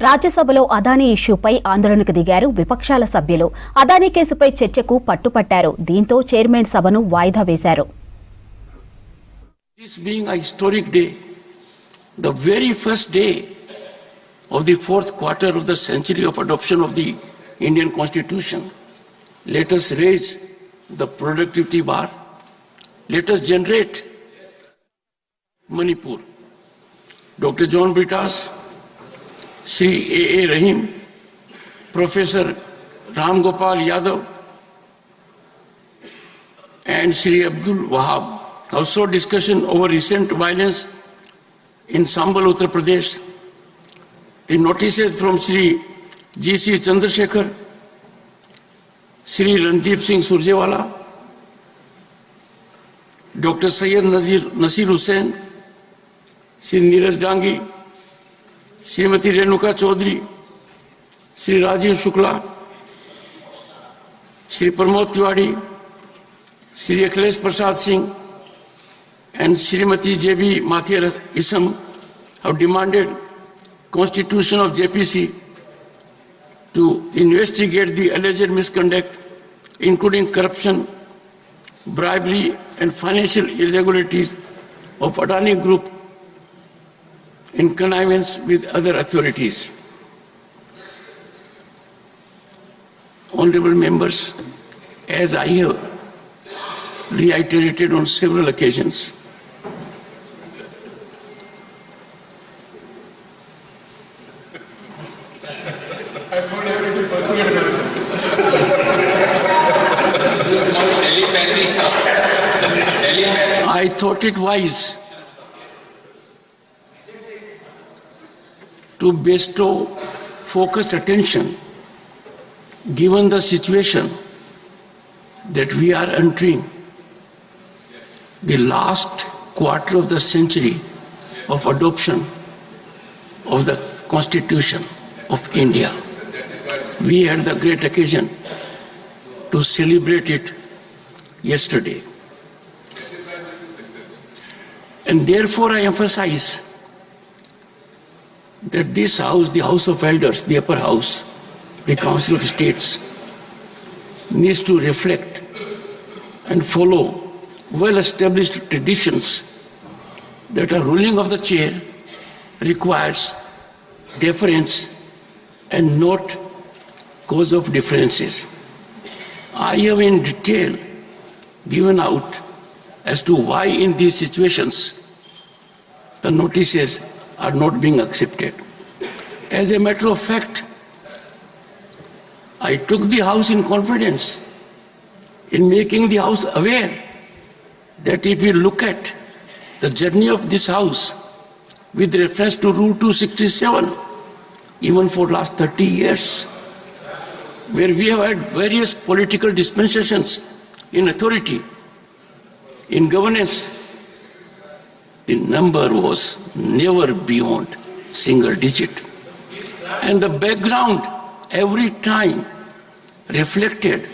రాజ్యసభలో అదానీ ఇష్యూపై ఆందోళనకు దిగారు విపక్షాల సభ్యులు. అదానీ కేసుపై చర్చకు పట్టుపట్టారు. దీంతో చైర్మన్ సభను వాయిదా వేశారు. This being a historic day, the very first day of the fourth quarter of the century of adoption of the Indian Constitution, let us raise the productivity bar. Let us generate Manipur. Dr. John Brittas, Sri A.A. Rahim, Professor Ram Gopal Yadav, and Sri Abdul Wahab also discussion over recent violence in Sambal, Uttar Pradesh. The notices from Sri G.C. Chandrasekhar, Sri Randeep Singh Surjewala, Dr. Syed Nasir Hussain, Sri Neeraj Dangi, Srimati Renuka Chaudhary, Sri Rajiv Shukla, Sri Pramod Tiwari, Sri Akhilesh Prasad Singh, and Srimati J.B. Mathia Isam have demanded Constitution of JPC to investigate the alleged misconduct, including corruption, bribery, and financial irregularities of Adani Group in connivance with other authorities. Honorable members, as I have reiterated on several occasions, I thought it wise to bestow focused attention, given the situation that we are entering the last quarter of the century of adoption of the Constitution of India. We had the great occasion to celebrate it yesterday. And therefore I emphasize that this house, the House of Elders, the upper house, the Council of States, needs to reflect and follow well-established traditions that a ruling of the chair requires deference and not cause of differences. I have in detail given out as to why in these situations the notices are not being accepted. As a matter of fact, I took the House in confidence in making the House aware that if we look at the journey of this House with reference to Rule 267, even for last 30 years, where we have had various political dispensations in authority, in governance, the number was never beyond single digit. And the background every time reflected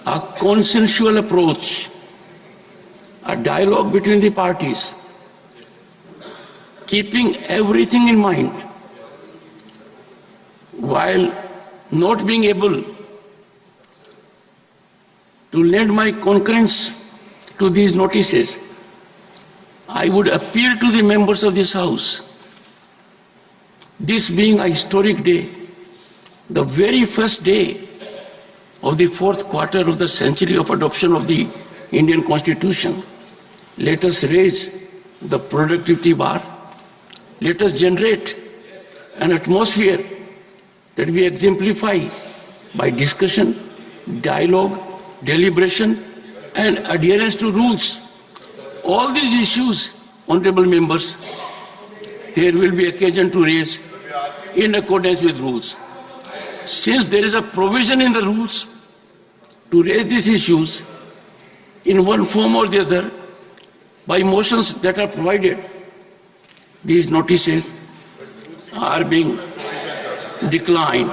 a consensual approach, a dialogue between the parties, keeping everything in mind, while not being able to lend my concurrence to these notices. I would appeal to the members of this House, this being a historic day, the very first day of the fourth quarter of the century of adoption of the Indian Constitution, let us raise the productivity bar. Let us generate an atmosphere that we exemplify by discussion, dialogue, deliberation, and adherence to rules. All these issues, honorable members, there will be occasion to raise in accordance with rules. Since there is a provision in the rules to raise these issues in one form or the other by motions that are provided, these notices are being declined.